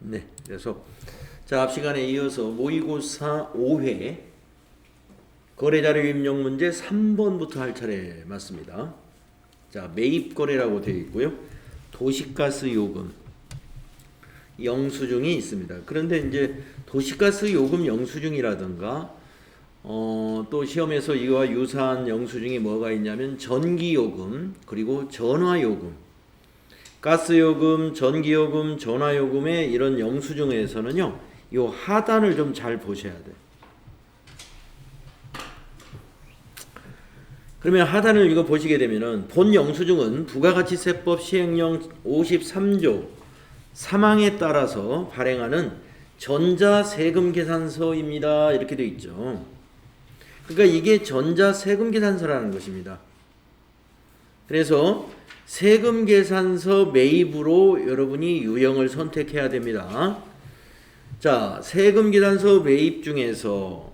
네, 그래서 자, 앞 시간에 이어서 모의고사 5회 거래자료 입력 문제 3번부터 할 차례 맞습니다. 자, 매입 거래라고 되어 있고요. 도시가스 요금 영수증이 있습니다. 그런데 이제 도시가스 요금 영수증이라든가 또 시험에서 이와 유사한 영수증이 뭐가 있냐면 전기요금 그리고 전화요금 가스요금, 전기요금, 전화요금의 이런 영수증에서는요, 이 하단을 좀 잘 보셔야 돼요. 그러면 하단을 이거 보시게 되면은 본 영수증은 부가가치세법 시행령 53조 3항에 따라서 발행하는 전자세금계산서입니다. 이렇게 되어 있죠. 그러니까 이게 전자세금계산서라는 것입니다. 그래서 세금계산서 매입으로 여러분이 유형을 선택해야 됩니다. 자, 세금계산서 매입 중에서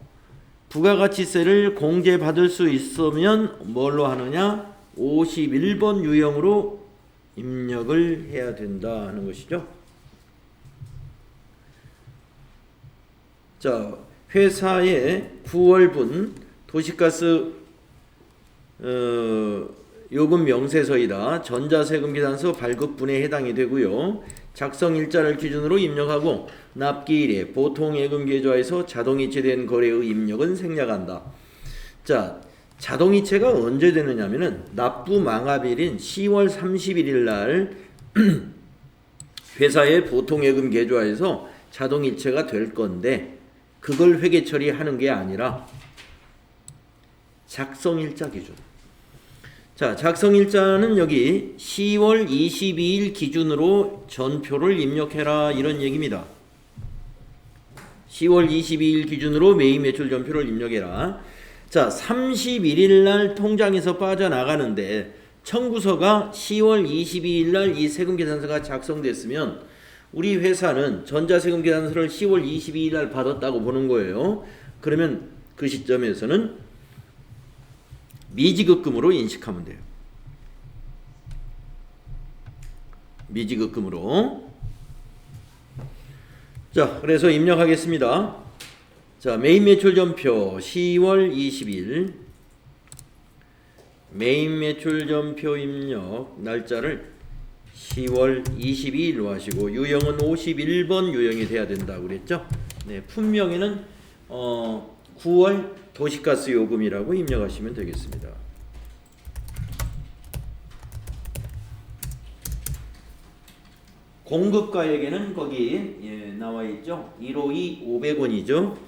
부가가치세를 공제받을 수 있으면 뭘로 하느냐? 51번 유형으로 입력을 해야 된다 하는 것이죠. 자, 회사의 9월분 도시가스 요금 명세서이다. 전자세금계산서 발급분에 해당이 되고요. 작성일자를 기준으로 입력하고 납기일에 보통예금계좌에서 자동이체된 거래의 입력은 생략한다. 자, 자동이체가 언제 되느냐면은 납부 망합일인 10월 31일 날 회사의 보통예금계좌에서 자동이체가 될 건데 그걸 회계 처리하는 게 아니라 작성일자 기준. 자, 작성일자는 여기 10월 22일 기준으로 전표를 입력해라 이런 얘기입니다. 10월 22일 기준으로 매입 매출 전표를 입력해라. 자, 31일 날 통장에서 빠져나가는데 청구서가 10월 22일 날 이 세금계산서가 작성됐으면 우리 회사는 전자세금계산서를 10월 22일 날 받았다고 보는 거예요. 그러면 그 시점에서는 미지급금으로 인식하면 돼요. 미지급금으로. 자, 그래서 입력하겠습니다. 자, 매입 매출 전표 10월 20일 매입 매출 전표 입력 날짜를 10월 22일로 하시고 유형은 51번 유형이 돼야 된다고 그랬죠. 네, 품명에는 9월 도시가스 요금이라고 입력하시면 되겠습니다. 공급가액에는 거기 나와 있죠. 152 500원이죠.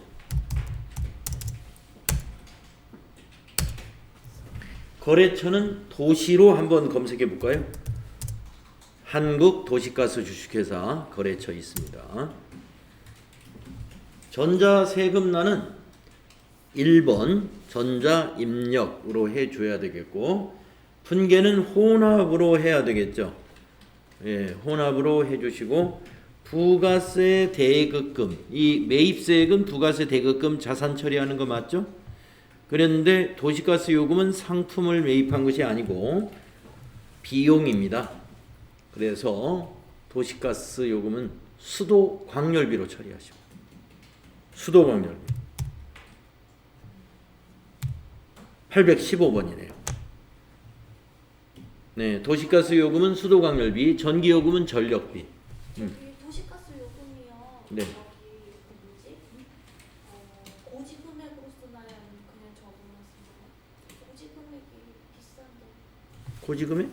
거래처는 도시로 한번 검색해 볼까요? 한국도시가스 주식회사 거래처 있습니다. 전자세금란은 1번 전자입력으로 해줘야 되겠고 분계는 혼합으로 해야 되겠죠. 예, 혼합으로 해주시고 부가세 대급금 이 매입세액은 부가세 대급금 자산 처리하는 거 맞죠? 그런데 도시가스 요금은 상품을 매입한 것이 아니고 비용입니다. 그래서 도시가스 요금은 수도 광열비로 처리하시고 수도 광열비 815번이네요. 네, 도시가스 요금은 수도 광열비, 전기 요금은 전력비. 도시가스 요금이요. 네. 저기 고지 금액으로 쓰나요? 아니면 그냥 저금을 쓰나요? 고지 금액이 비싼데. 고지 금액?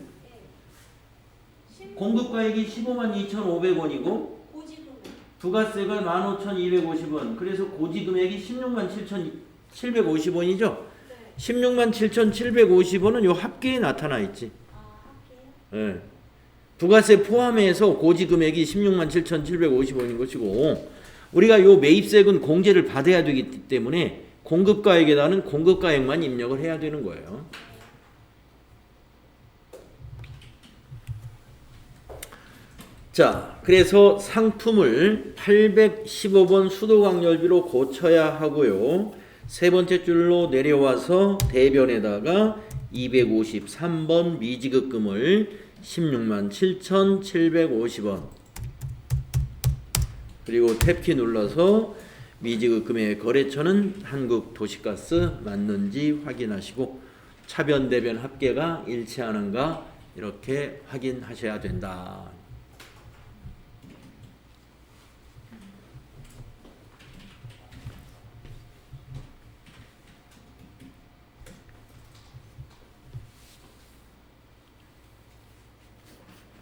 네. 공급가액이 152,500원이고 고지 금액. 부가세가 15,250원. 그래서 고지 금액이 167,750원이죠. 167,750원은 요 합계에 나타나 있지. 예. 부가세 포함해서 고지 금액이 167,750원인 것이고 우리가 요 매입세액은 공제를 받아야 되기 때문에 공급가액에다는 공급가액만 입력을 해야 되는 거예요. 자, 그래서 상품을 815번 수도광열비로 고쳐야 하고요. 세 번째 줄로 내려와서 대변에다가 253번 미지급금을 167,750원 그리고 탭키 눌러서 미지급금의 거래처는 한국도시가스 맞는지 확인하시고 차변 대변 합계가 일치하는가 이렇게 확인하셔야 된다.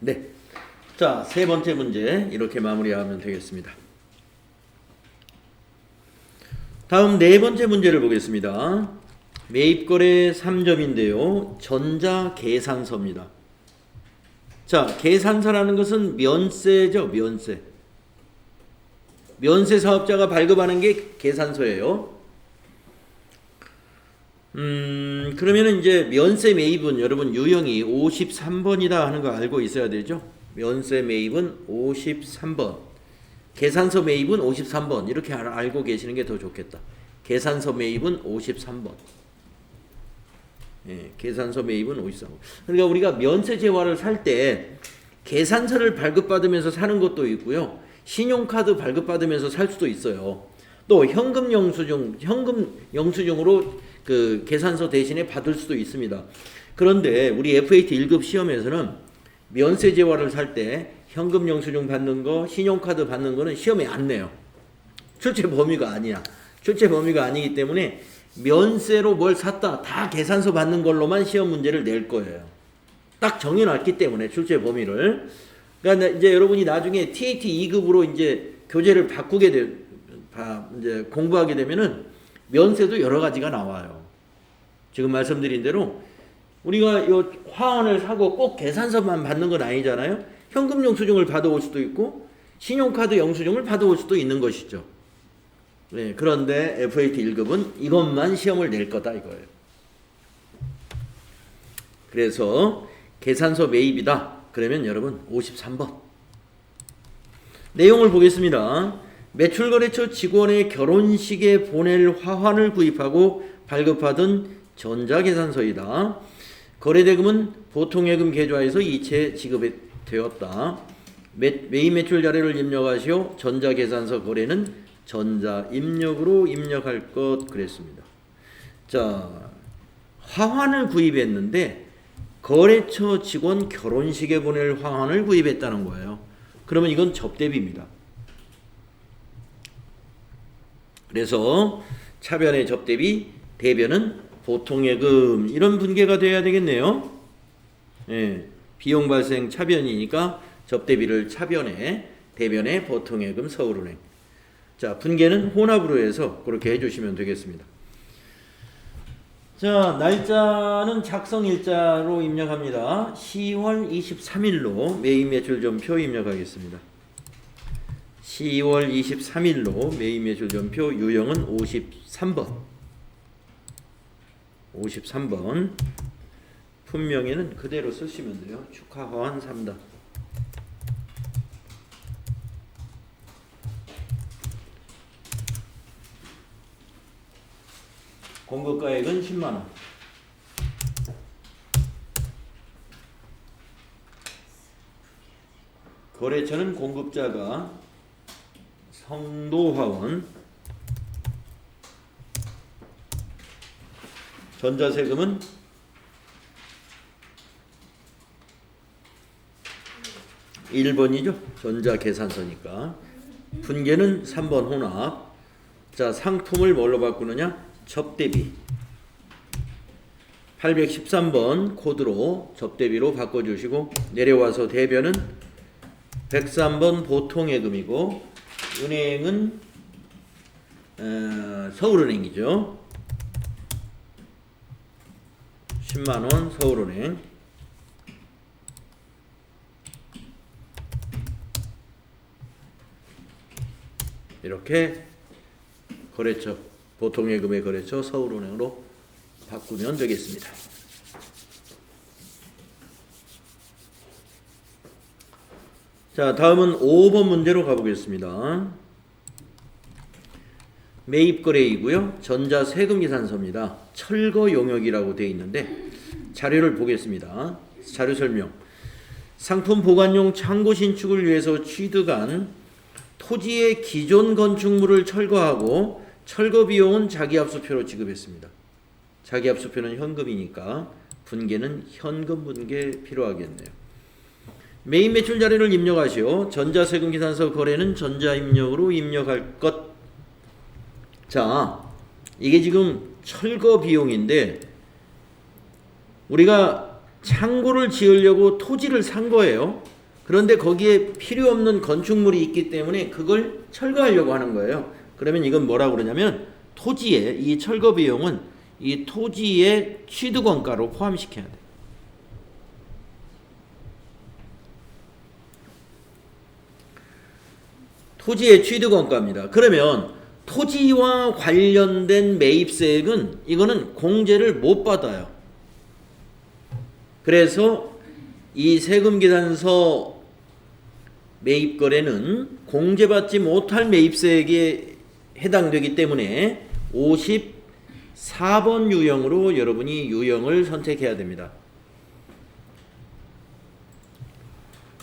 네. 자, 세 번째 문제 이렇게 마무리하면 되겠습니다. 다음 네 번째 문제를 보겠습니다. 매입거래 3점인데요. 전자계산서입니다. 자, 계산서라는 것은 면세죠. 면세. 면세 사업자가 발급하는 게 계산서예요. 그러면은 이제 면세 매입은 여러분 유형이 53번이다 하는 거 알고 있어야 되죠. 면세 매입은 53번. 계산서 매입은 53번. 이렇게 알고 계시는 게 더 좋겠다. 계산서 매입은 53번. 예, 계산서 매입은 53번. 그러니까 우리가 면세 재화를 살 때 계산서를 발급받으면서 사는 것도 있고요. 신용카드 발급받으면서 살 수도 있어요. 또 현금 영수증으로 그 계산서 대신에 받을 수도 있습니다. 그런데 우리 FAT 1급 시험에서는 면세 재화를 살 때 현금 영수증 받는 거, 신용카드 받는 거는 시험에 안 내요. 출제 범위가 아니야. 출제 범위가 아니기 때문에 면세로 뭘 샀다 다 계산서 받는 걸로만 시험 문제를 낼 거예요. 딱 정해놨기 때문에 출제 범위를. 그러니까 이제 여러분이 나중에 TAT 2급으로 이제 교재를 바꾸게 이제 공부하게 되면은 면세도 여러 가지가 나와요. 지금 말씀드린 대로 우리가 요 화환을 사고 꼭 계산서만 받는 건 아니잖아요. 현금 영수증을 받아올 수도 있고 신용카드 영수증을 받아올 수도 있는 것이죠. 네, 그런데 FAT 1급은 이것만 시험을 낼 거다 이거예요. 그래서 계산서 매입이다. 그러면 여러분 53번. 내용을 보겠습니다. 매출거래처 직원의 결혼식에 보낼 화환을 구입하고 발급받은 전자계산서이다. 거래대금은 보통예금 계좌에서 이체 지급되었다. 매입 매출 자료를 입력하시오. 전자계산서 거래는 전자입력으로 입력할 것 그랬습니다. 자, 화환을 구입했는데 거래처 직원 결혼식에 보낼 화환을 구입했다는 거예요. 그러면 이건 접대비입니다. 그래서 차변의 접대비, 대변은 보통예금 이런 분계가 돼야 되겠네요. 예, 비용 발생 차변이니까 접대비를 차변에, 대변에 보통예금 서울은행. 자, 분계는 혼합으로 해서 그렇게 해주시면 되겠습니다. 자, 날짜는 작성일자로 입력합니다. 10월 23일로 매입매출점표 입력하겠습니다. 10월 23일로 매입매출점표 유형은 53번. 53번. 품명에는 그대로 쓰시면 돼요. 축하화환 3단. 공급가액은 10만원. 거래처는 공급자가 성도화원. 전자세금은 (1번이죠) 전자계산서니까. 분계는 3번 혼합. 자, 상품을 뭘로 바꾸느냐? 접대비. 813번 코드로 접대비로 바꿔주시고, 내려와서 대변은 103번 보통예금이고, 은행은 서울은행이죠. 10만원 서울은행. 이렇게 거래처, 보통예금의 거래처 서울은행으로 바꾸면 되겠습니다. 자, 다음은 5번 문제로 가보겠습니다. 매입거래이고요. 전자세금계산서입니다. 철거 용역이라고 되어 있는데 자료를 보겠습니다. 자료 설명. 상품 보관용 창고 신축을 위해서 취득한 토지의 기존 건축물을 철거하고 철거 비용은 자기압수표로 지급했습니다. 자기압수표는 현금이니까 분계는 현금 분계 필요하겠네요. 메인 매출 자료를 입력하시오. 전자세금 계산서 거래는 전자입력으로 입력할 것. 자, 이게 지금 철거 비용인데 우리가 창고를 지으려고 토지를 산 거예요. 그런데 거기에 필요 없는 건축물이 있기 때문에 그걸 철거하려고 하는 거예요. 그러면 이건 뭐라고 그러냐면 토지에 이 철거 비용은 이 토지의 취득원가로 포함시켜야 돼. 토지의 취득원가입니다. 그러면 토지와 관련된 매입세액은 이거는 공제를 못 받아요. 그래서 이 세금계산서 매입거래는 공제받지 못할 매입세액에 해당되기 때문에 54번 유형으로 여러분이 유형을 선택해야 됩니다.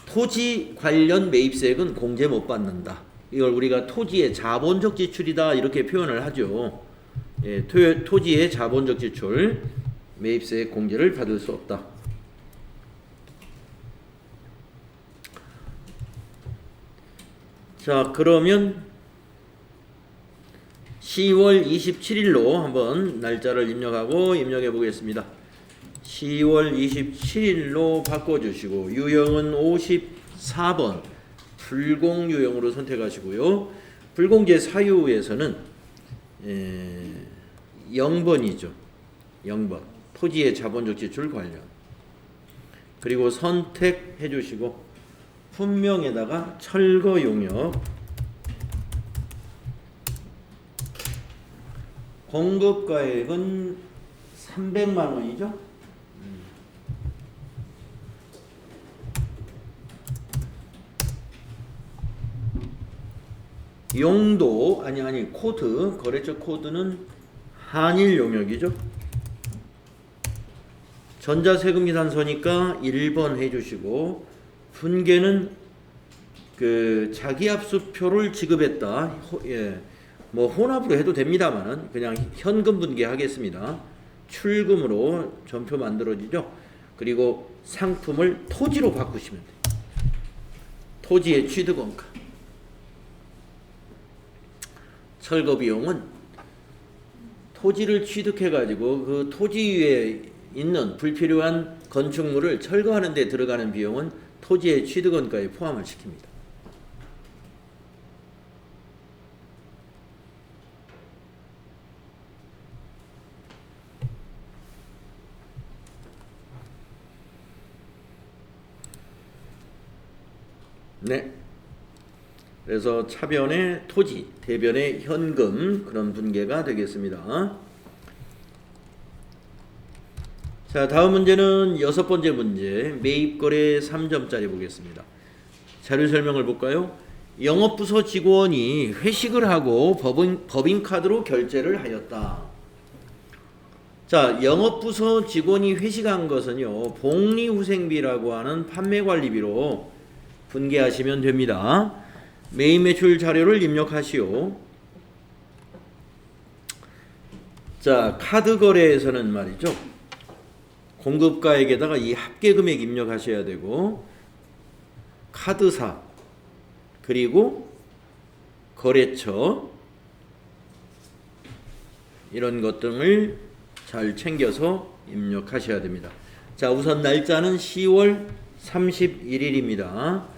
토지 관련 매입세액은 공제 못 받는다. 이걸 우리가 토지의 자본적 지출이다 이렇게 표현을 하죠. 예, 토지의 자본적 지출, 매입세액 공제를 받을 수 없다. 자, 그러면 10월 27일로 한번 날짜를 입력하고 입력해 보겠습니다. 10월 27일로 바꿔주시고 유형은 54번 불공 유형으로 선택하시고요. 불공제 사유에서는 0번이죠. 0번 토지의 자본적 지출 관련. 그리고 선택해 주시고 품명에다가 철거 용역, 공급가액은 300만 원이죠. 용도 아니 코드, 거래처 코드는 한일 용역이죠. 전자세금 계산서니까 1번 해주시고 분계는 그 자기압수표를 지급했다. 뭐 혼합으로 해도 됩니다만은 그냥 현금 분계하겠습니다. 출금으로 전표 만들어지죠. 그리고 상품을 토지로 바꾸시면 돼요. 토지의 취득원가. 철거 비용은 토지를 취득해 가지고 그 토지 위에 있는 불필요한 건축물을 철거하는 데 들어가는 비용은 토지의 취득원가에 포함을 시킵니다. 네. 그래서 차변의 토지, 대변의 현금 그런 분계가 되겠습니다. 자, 다음 문제는 6번째 문제. 매입거래 3점짜리 보겠습니다. 자료 설명을 볼까요? 영업부서 직원이 회식을 하고 법인카드로 결제를 하였다. 자, 영업부서 직원이 회식한 것은요, 복리후생비라고 하는 판매관리비로 분계하시면 됩니다. 메인 매출 자료를 입력하시오. 자, 카드 거래에서는 말이죠. 공급가액에다가 이 합계금액 입력하셔야 되고, 카드사, 그리고 거래처, 이런 것 등을 잘 챙겨서 입력하셔야 됩니다. 자, 우선 날짜는 10월 31일입니다.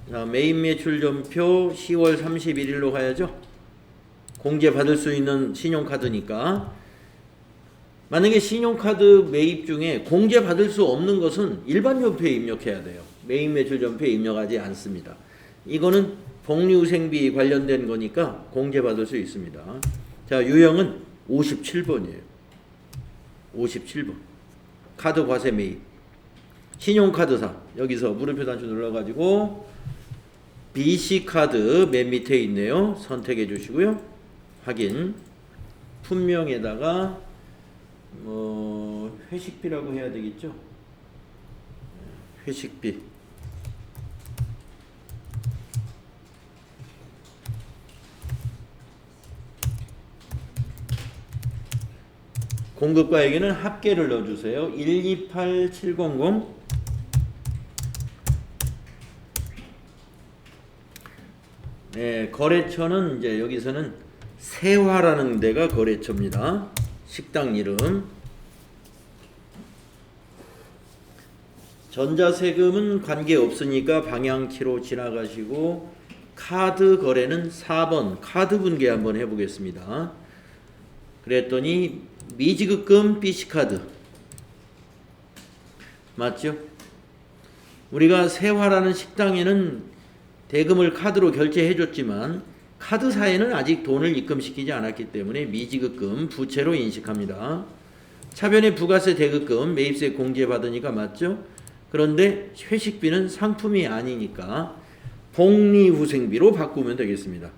자, 메인 매출 전표 10월 31일로 가야죠. 공제 받을 수 있는 신용카드니까. 만약에 신용카드 매입 중에 공제 받을 수 없는 것은 일반 전표에 입력해야 돼요. 메인 매출 전표에 입력하지 않습니다. 이거는 복리후생비 관련된 거니까 공제 받을 수 있습니다. 자, 유형은 57번이에요. 57번. 카드 과세 매입. 신용카드사. 여기서 물음표 단추 눌러가지고 BC카드 맨 밑에 있네요. 선택해 주시고요. 확인. 품명에다가 회식비라고 해야 되겠죠. 회식비. 공급가액에는 합계를 넣어주세요. 128700. 네, 거래처는 이제 여기서는 세화라는 데가 거래처입니다. 식당 이름. 전자세금은 관계없으니까 방향키로 지나가시고, 카드 거래는 4번 카드 분계 한번 해보겠습니다. 그랬더니 미지급금 BC카드 맞죠? 우리가 세화라는 식당에는 대금을 카드로 결제해줬지만 카드사에는 아직 돈을 입금시키지 않았기 때문에 미지급금 부채로 인식합니다. 차변에 부가세 대급금 매입세 공제받으니까 맞죠? 그런데 회식비는 상품이 아니니까 복리후생비로 바꾸면 되겠습니다.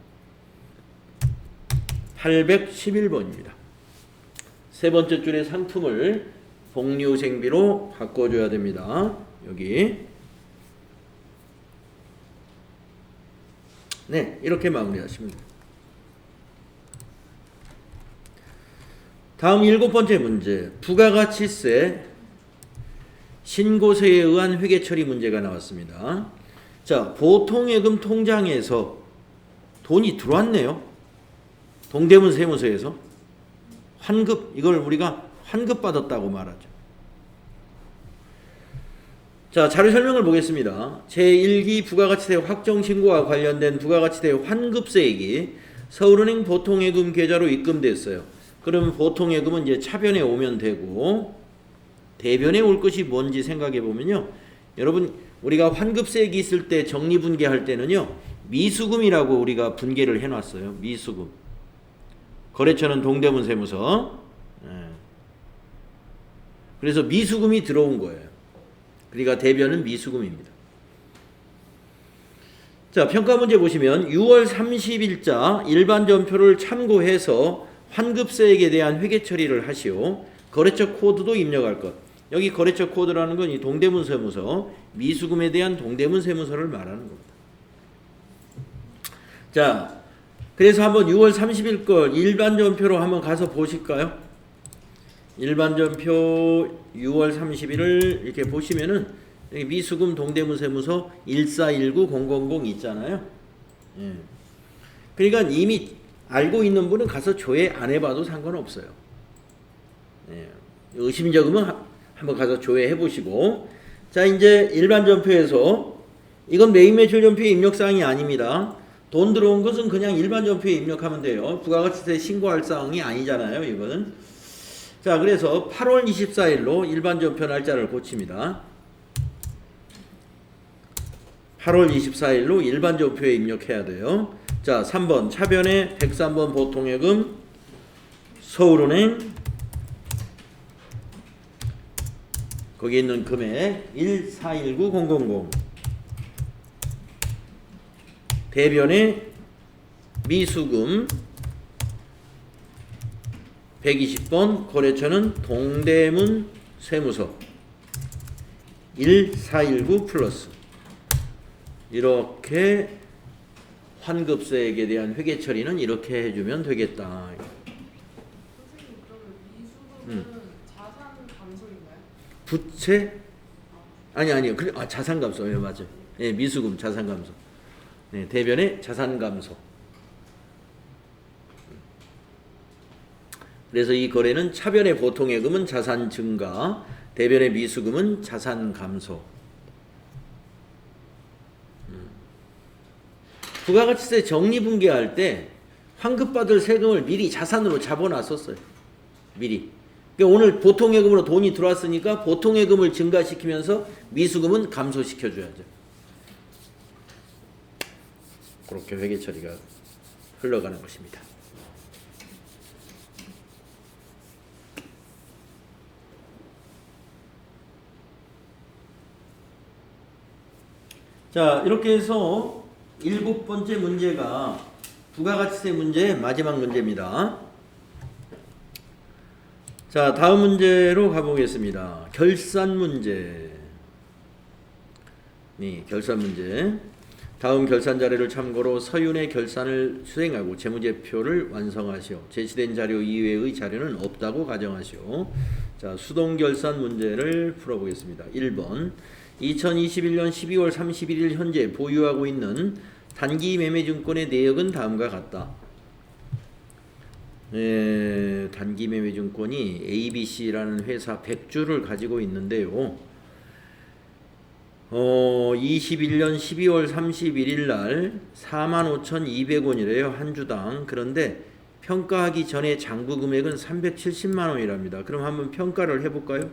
811번입니다. 세 번째 줄의 상품을 복리후생비로 바꿔줘야 됩니다. 여기. 네, 이렇게 마무리하시면 됩니다. 다음 7번째 문제. 부가가치세 신고세에 의한 회계처리 문제가 나왔습니다. 자, 보통예금 통장에서 돈이 들어왔네요. 동대문 세무서에서 환급, 이걸 우리가 환급 받았다고 말하죠. 자, 자료 설명을 보겠습니다. 제1기 부가가치세 확정신고와 관련된 부가가치세 환급세액이 서울은행 보통예금 계좌로 입금됐어요. 그러면 보통예금은 이제 차변에 오면 되고, 대변에 올 것이 뭔지 생각해 보면요. 여러분, 우리가 환급세액이 있을 때 정리분계할 때는요, 미수금이라고 우리가 분계를 해놨어요. 미수금. 거래처는 동대문 세무서. 그래서 미수금이 들어온 거예요. 그러니까 대변은 미수금입니다. 자, 평가 문제 보시면 6월 30일자 일반 전표를 참고해서 환급세액에 대한 회계 처리를 하시오. 거래처 코드도 입력할 것. 여기 거래처 코드라는 건 이 동대문 세무서, 미수금에 대한 동대문 세무서를 말하는 겁니다. 자, 그래서 한번 6월 30일 걸 일반 전표로 한번 가서 보실까요? 일반 전표 6월 30일을 이렇게 보시면은 여기 미수금 동대문 세무서 1419000 있잖아요. 예. 그러니까 이미 알고 있는 분은 가서 조회 안 해봐도 상관없어요. 예. 의심적이면 한번 가서 조회해 보시고. 자, 이제 일반 전표에서 이건 매입 매출 전표의 입력사항이 아닙니다. 돈 들어온 것은 그냥 일반 전표에 입력하면 돼요. 부가가치세 신고할 사항이 아니잖아요, 이거는. 자, 그래서 8월 24일로 일반 전표 날짜를 고칩니다. 8월 24일로 일반 전표에 입력해야 돼요. 자, 3번 차변에 103번 보통예금 서울은행 거기 있는 금액 1419000 대변에 미수금 120번 거래처는 동대문 세무서 1419 플러스 이렇게 환급세액에 대한 회계 처리는 이렇게 해주면 되겠다. 선생님, 그러면 미수금은 자산 감소인가요? 부채? 아니요. 자산 감소. 예, 맞아요. 예, 미수금 자산 감소. 네, 대변에 자산 감소. 그래서 이 거래는 차변의 보통예금은 자산 증가, 대변의 미수금은 자산 감소. 부가가치세 정리분계할 때 환급받을 세금을 미리 자산으로 잡아놨었어요. 미리. 그러니까 오늘 보통예금으로 돈이 들어왔으니까 보통예금을 증가시키면서 미수금은 감소시켜줘야죠. 그렇게 회계 처리가 흘러가는 것입니다. 자, 이렇게 해서 7번째 문제가 부가가치세 문제 마지막 문제입니다. 자, 다음 문제로 가보겠습니다. 결산 문제. 네, 결산 문제. 다음 결산 자료를 참고로 서윤의 결산을 수행하고 재무제표를 완성하시오. 제시된 자료 이외의 자료는 없다고 가정하시오. 자, 수동 결산 문제를 풀어보겠습니다. 1번 2021년 12월 31일 현재 보유하고 있는 단기 매매 증권의 내역은 다음과 같다. 단기 매매 증권이 ABC라는 회사 100주를 가지고 있는데요. 21년 12월 31일 날 45,200원이래요. 한 주당. 그런데 평가하기 전에 장부 금액은 370만 원이랍니다. 그럼 한번 평가를 해볼까요?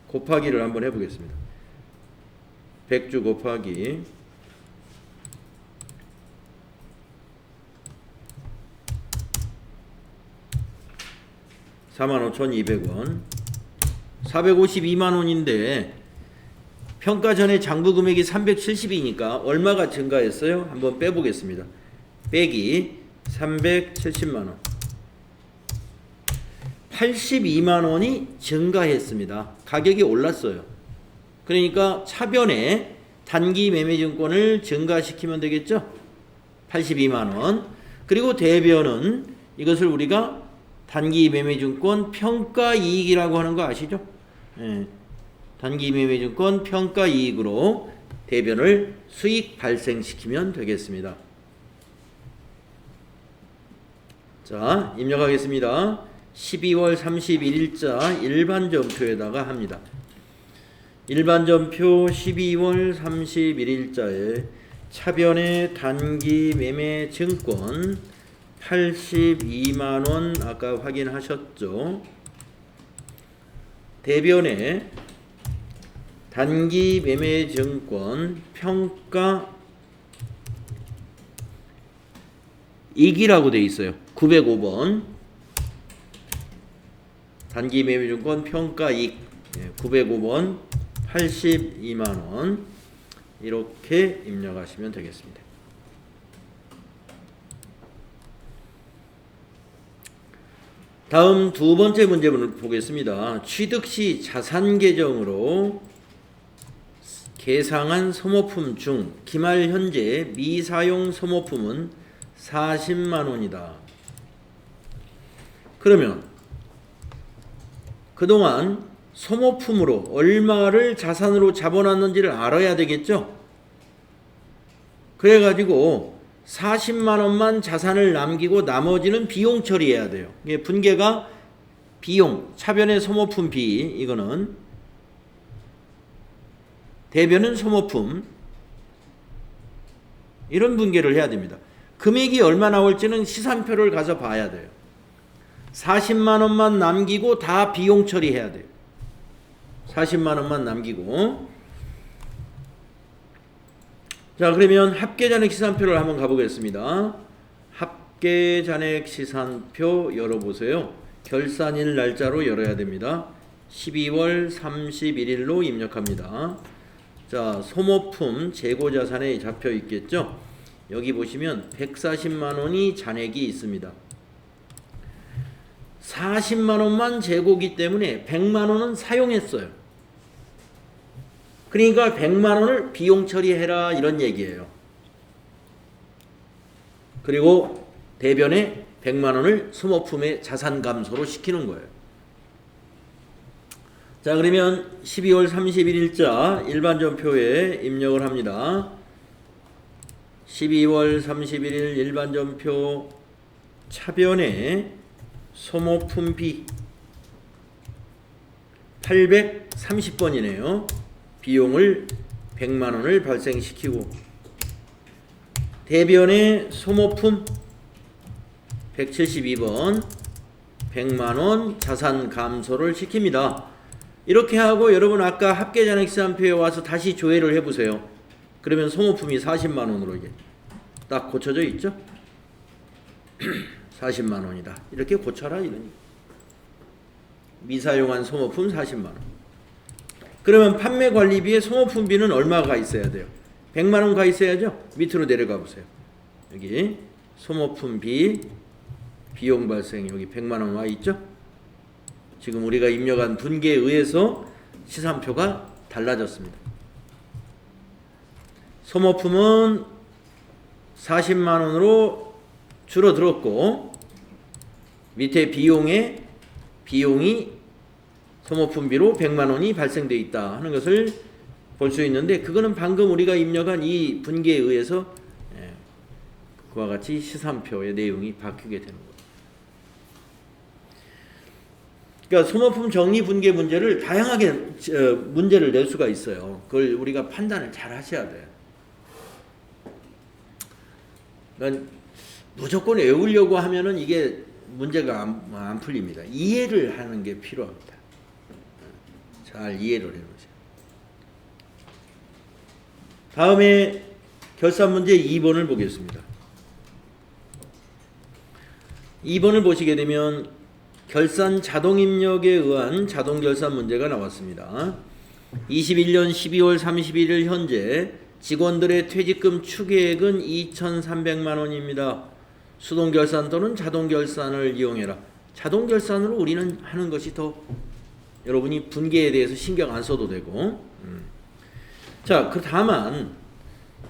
곱하기를 한번 해보겠습니다. 100주 곱하기 45,200원 452만 원인데 평가 전에 장부 금액이 370이니까 얼마가 증가했어요? 한번 빼보겠습니다. 빼기 370만 원 82만 원이 증가했습니다. 가격이 올랐어요. 그러니까 차변에 단기 매매증권을 증가시키면 되겠죠? 82만 원. 그리고 대변은 이것을 우리가 단기 매매증권 평가이익이라고 하는 거 아시죠? 단기 매매증권 평가이익으로 대변을 수익 발생시키면 되겠습니다. 자, 입력하겠습니다. 12월 31일자 일반전표에다가 합니다. 일반전표 12월 31일자에 차변의 단기 매매 증권 82만원 아까 확인하셨죠? 대변에 단기 매매 증권 평가 이익이라고 되어 있어요. 905번 단기 매매 증권 평가 이익 905번 82만원 이렇게 입력하시면 되겠습니다. 다음 두 번째 문제를 보겠습니다. 취득 시 자산 계정으로 계상한 소모품 중 기말 현재 미사용 소모품은 40만 원이다. 그러면 그동안 소모품으로 얼마를 자산으로 잡아놨는지를 알아야 되겠죠? 그래가지고 40만 원만 자산을 남기고 나머지는 비용 처리해야 돼요. 이게 분계가 비용, 차변의 소모품 비, 이거는 대변은 소모품, 이런 분계를 해야 됩니다. 금액이 얼마 나올지는 시산표를 가서 봐야 돼요. 40만 원만 남기고 다 비용 처리해야 돼요. 40만 원만 남기고. 자, 그러면 합계잔액 시산표를 한번 가보겠습니다. 합계잔액 시산표 열어보세요. 결산일 날짜로 열어야 됩니다. 12월 31일로 입력합니다. 자, 소모품 재고자산에 잡혀 있겠죠? 여기 보시면 140만 원이 잔액이 있습니다. 40만 원만 재고기 때문에 100만 원은 사용했어요. 그러니까 100만 원을 비용 처리해라 이런 얘기예요. 그리고 대변에 100만 원을 소모품의 자산 감소로 시키는 거예요. 자, 그러면 12월 31일자 일반전표에 입력을 합니다. 12월 31일 일반전표 차변에 소모품 비 830번이네요. 비용을 100만 원을 발생시키고 대변의 소모품 172번 100만 원 자산 감소를 시킵니다. 이렇게 하고 여러분 아까 합계잔액 시산표에 와서 다시 조회를 해보세요. 그러면 소모품이 40만 원으로 이게 딱 고쳐져 있죠? 40만 원이다. 이렇게 고쳐라 이러니. 미사용한 소모품 40만 원. 그러면 판매관리비에 소모품비는 얼마가 있어야 돼요? 100만 원 가 있어야죠? 밑으로 내려가 보세요. 여기 소모품비 비용 발생 여기 100만 원 와 있죠? 지금 우리가 입력한 분계에 의해서 시산표가 달라졌습니다. 소모품은 40만 원으로 줄어들었고 밑에 비용이 소모품비로 100만 원이 발생되어 있다 하는 것을 볼 수 있는데 그거는 방금 우리가 입력한 이 분계에 의해서 그와 같이 시산표의 내용이 바뀌게 되는 거예요. 그러니까 소모품 정리 분계 문제를 다양하게 문제를 낼 수가 있어요. 그걸 우리가 판단을 잘 하셔야 돼요. 그러니까 무조건 외우려고 하면은 이게 문제가 안 풀립니다. 이해를 하는 게 필요합니다. 잘 이해를 해보세요. 다음에 결산 문제 2번을 보겠습니다. 2번을 보시게 되면 결산 자동 입력에 의한 자동 결산 문제가 나왔습니다. 21년 12월 31일 현재 직원들의 퇴직금 추계액은 2,300만 원입니다. 수동 결산 또는 자동 결산을 이용해라. 자동 결산으로 우리는 하는 것이 더 여러분이 분계에 대해서 신경 안 써도 되고. 자, 다만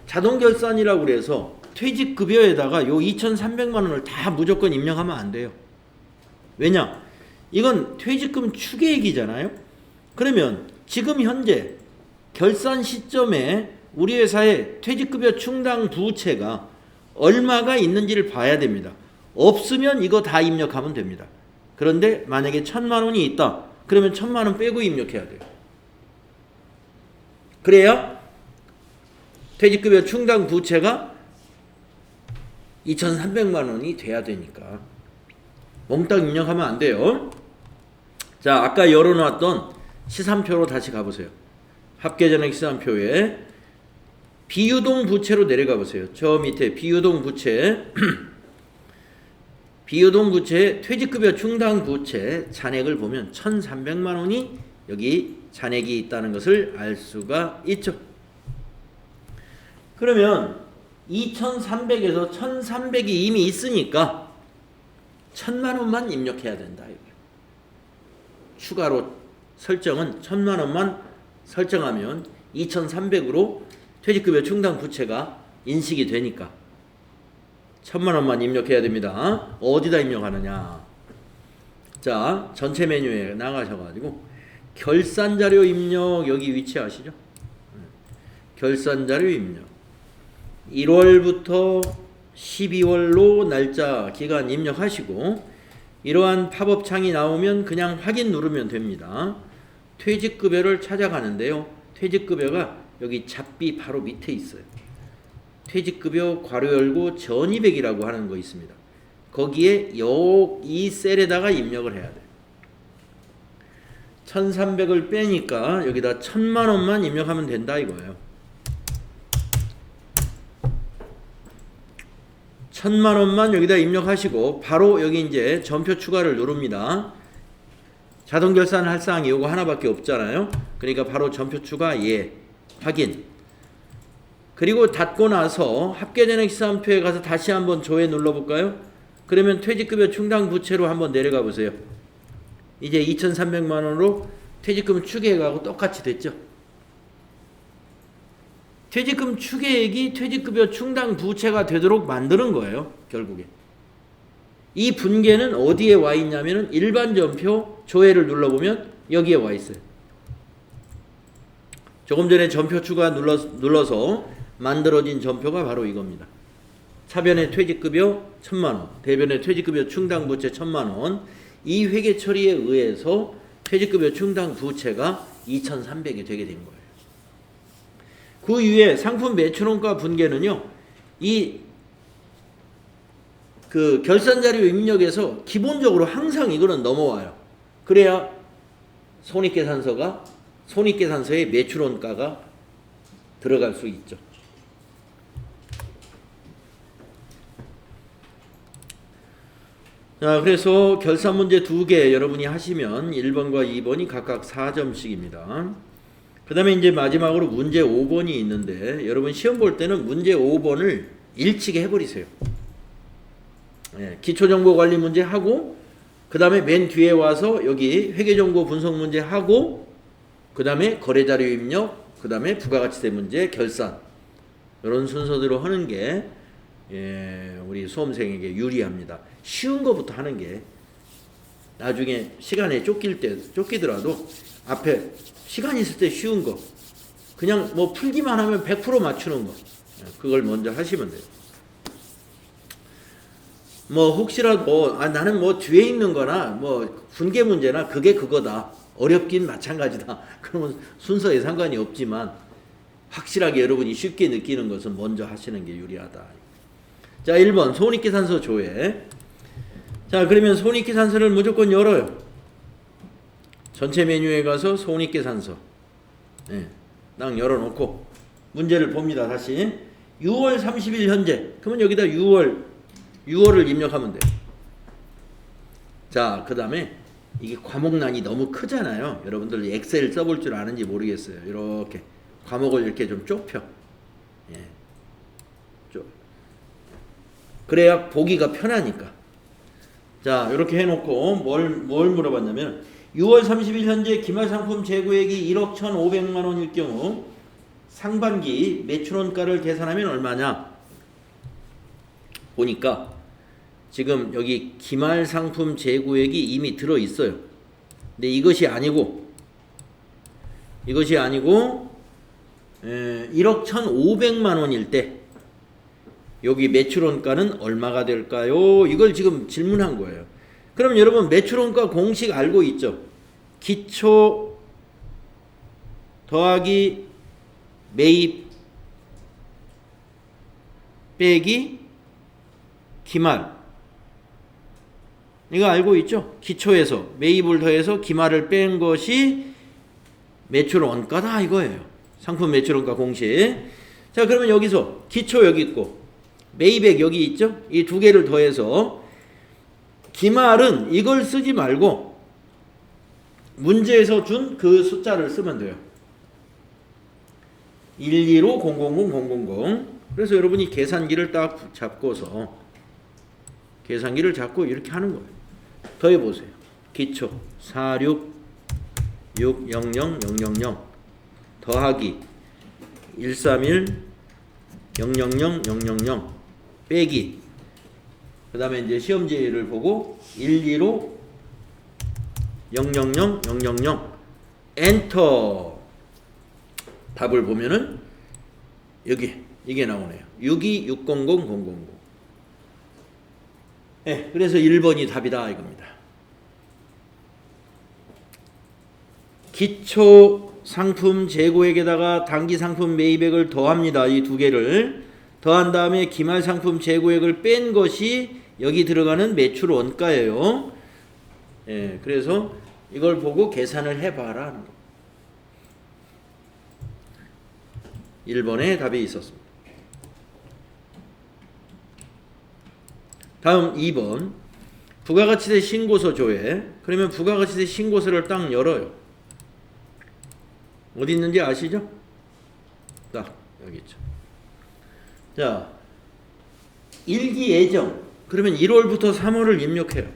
자동 결산이라고 그래서 퇴직급여에다가 요 2,300만 원을 다 무조건 입력하면 안 돼요. 왜냐? 이건 퇴직금 추계액이잖아요. 그러면 지금 현재 결산 시점에 우리 회사의 퇴직급여 충당 부채가 얼마가 있는지를 봐야 됩니다. 없으면 이거 다 입력하면 됩니다. 그런데 만약에 1,000만 원이 있다. 그러면 1,000만 원 빼고 입력해야 돼요. 그래야 퇴직급여 충당 부채가 2,300만 원이 돼야 되니까 몽땅 입력하면 안 돼요. 자, 아까 열어놨던 시산표로 다시 가보세요. 합계전액 시산표에 비유동 부채로 내려가 보세요. 저 밑에 비유동 부채 비유동 부채 퇴직급여 충당 부채 잔액을 보면 1,300만 원이 여기 잔액이 있다는 것을 알 수가 있죠. 그러면 2,300에서 1,300이 이미 있으니까 1,000만 원만 입력해야 된다. 추가로 설정은 1,000만 원만 설정하면 2,300으로 퇴직급여 충당 부채가 인식이 되니까 1,000만 원만 입력해야 됩니다. 어디다 입력하느냐? 자, 전체 메뉴에 나가셔가지고 결산자료 입력 여기 위치하시죠? 결산자료 입력 1월부터 12월로 날짜 기간 입력하시고 이러한 팝업 창이 나오면 그냥 확인 누르면 됩니다. 퇴직급여를 찾아가는데요. 퇴직급여가 여기 잡비 바로 밑에 있어요. 퇴직급여 괄호 열고 전입액이라고 하는 거 있습니다. 거기에 이 셀에다가 입력을 해야 돼요. 1,300을 빼니까 여기다 1,000만 원만 입력하면 된다 이거예요. 1,000만 원만 여기다 입력하시고 바로 여기 이제 전표 추가를 누릅니다. 자동 결산할 사항이 요거 하나밖에 없잖아요. 그러니까 바로 전표 추가 확인. 그리고 닫고 나서 합계전액 시산표에 가서 다시 한번 조회 눌러볼까요? 그러면 퇴직급여 충당 부채로 한번 내려가 보세요. 이제 2,300만 원으로 퇴직금 추계액하고 똑같이 됐죠. 퇴직금 추계액이 퇴직급여 충당 부채가 되도록 만드는 거예요. 결국에. 이 분계는 어디에 와 있냐면은 일반 전표 조회를 눌러보면 여기에 와 있어요. 조금 전에 전표 추가 눌러서 만들어진 전표가 바로 이겁니다. 차변의 퇴직급여 1,000만 원, 대변의 퇴직급여 충당 부채 1,000만 원. 이 회계 처리에 의해서 퇴직급여 충당 부채가 2,300이 되게 된 거예요. 그 이후에 상품 매출원가 분계는요. 그 결산자료 입력에서 기본적으로 항상 이거는 넘어와요. 그래야 손익계산서에 매출원가가 들어갈 수 있죠. 자, 그래서 결산 문제 2개 여러분이 하시면 1번과 2번이 각각 4점씩입니다. 그 다음에 이제 마지막으로 문제 5번이 있는데 여러분 시험 볼 때는 문제 5번을 일치게 해버리세요. 기초정보관리 문제 하고 그 다음에 맨 뒤에 와서 여기 회계정보 분석 문제 하고 그 다음에 거래자료 입력 그 다음에 부가가치세 문제 결산 이런 순서대로 하는 게 우리 수험생에게 유리합니다. 쉬운 거부터 하는 게 나중에 시간에 쫓기더라도 앞에 시간 있을 때 쉬운 거 그냥 뭐 풀기만 하면 100% 맞추는 거 그걸 먼저 하시면 돼요. 뭐 혹시라도 나는 뭐 뒤에 있는 거나 뭐 분계 문제나 그게 그거다. 어렵긴 마찬가지다. 그러면 순서에 상관이 없지만 확실하게 여러분이 쉽게 느끼는 것은 먼저 하시는 게 유리하다. 자, 1번 손익계산서 조회. 자, 그러면 손익계산서를 무조건 열어요. 전체 메뉴에 가서 손익계산서 딱 열어놓고 문제를 봅니다. 다시 6월 30일 현재. 그러면 여기다 6월을 입력하면 돼요. 자, 그 다음에 이게 과목란이 너무 크잖아요. 여러분들 엑셀 써볼 줄 아는지 모르겠어요. 이렇게 과목을 이렇게 좀 좁혀. 그래야 보기가 편하니까. 자, 이렇게 해놓고 뭘 물어봤냐면 6월 30일 현재 기말상품 재고액이 1억 1,500만 원일 경우 상반기 매출원가를 계산하면 얼마냐? 보니까 지금 여기 기말상품 재고액이 이미 들어 있어요. 근데 이것이 아니고 1억 1,500만 원일 때 여기 매출원가는 얼마가 될까요? 이걸 지금 질문한 거예요. 그럼 여러분 매출원가 공식 알고 있죠? 기초 더하기 매입 빼기 기말 이거 알고 있죠? 기초에서 매입을 더해서 기말을 뺀 것이 매출원가다 이거예요. 상품 매출원가 공식. 자, 그러면 여기서 기초 여기 있고 매입액 여기 있죠? 이 두 개를 더해서 기말은 이걸 쓰지 말고 문제에서 준 그 숫자를 쓰면 돼요. 125000000. 그래서 여러분이 계산기를 딱 잡고서 계산기를 잡고 이렇게 하는 거예요. 더해 보세요. 기초 466000000 더하기 1310000000 빼기 그 다음에 이제 시험지를 보고 125000000 엔터. 답을 보면은 여기 이게 나오네요. 626000000. 그래서 1번이 답이다 이겁니다. 기초 상품 재고액에다가 단기 상품 매입액을 더합니다. 이 두 개를 더한 다음에 기말 상품 재고액을 뺀 것이 여기 들어가는 매출 원가예요. 그래서 이걸 보고 계산을 해봐라 하는 거. 1번에 답이 있었습니다. 다음 2번 부가가치세 신고서 조회. 그러면 부가가치세 신고서를 딱 열어요. 어디 있는지 아시죠? 딱 여기 있죠. 자, 일기 예정. 그러면 1월부터 3월을 입력해요.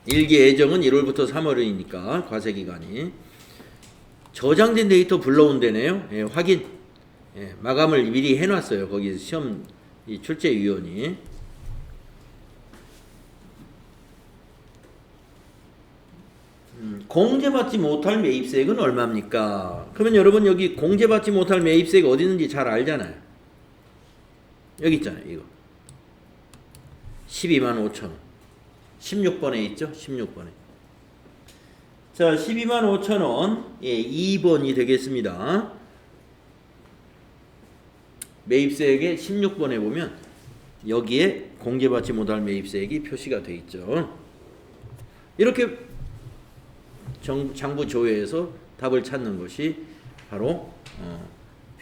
일기 예정은 1월부터 3월이니까 과세기간이. 저장된 데이터 불러온대네요. 확인. 마감을 미리 해놨어요. 거기 시험 출제위원이. 공제받지 못할 매입세액은 얼마입니까? 그러면 여러분 여기 공제받지 못할 매입세액 어디 있는지 잘 알잖아요. 여기 있잖아요. 이거 125,000원 16번에 있죠. 16번에. 자, 125,000원 2번이 되겠습니다. 매입세액의 16번에 보면 여기에 공제받지 못할 매입세액이 표시가 되어 있죠. 이렇게 장부조회에서 답을 찾는 것이 바로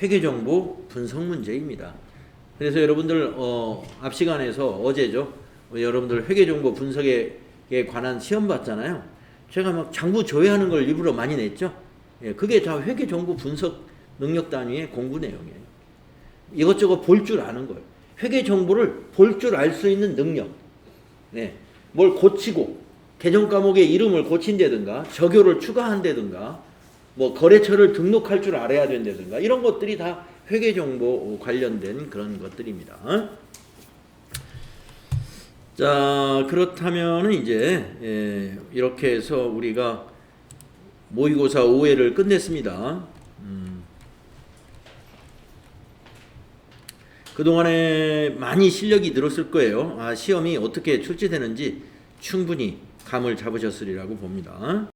회계정보 분석 문제입니다. 그래서 여러분들 앞 시간에서 어제죠. 여러분들 회계정보 분석에 관한 시험 봤잖아요. 제가 막 장부조회하는 걸 일부러 많이 냈죠. 그게 다 회계정보 분석 능력 단위의 공부 내용이에요. 이것저것 볼 줄 아는 거예요. 회계정보를 볼 줄 알 수 있는 능력. 뭘 고치고 개정 과목의 이름을 고친다든가 적요를 추가한다든가 뭐 거래처를 등록할 줄 알아야 된다든가 이런 것들이 다 회계 정보 관련된 그런 것들입니다. 자, 그렇다면 이제 이렇게 해서 우리가 모의고사 5회를 끝냈습니다. 그동안에 많이 실력이 늘었을 거예요. 시험이 어떻게 출제되는지 충분히 감을 잡으셨으리라고 봅니다.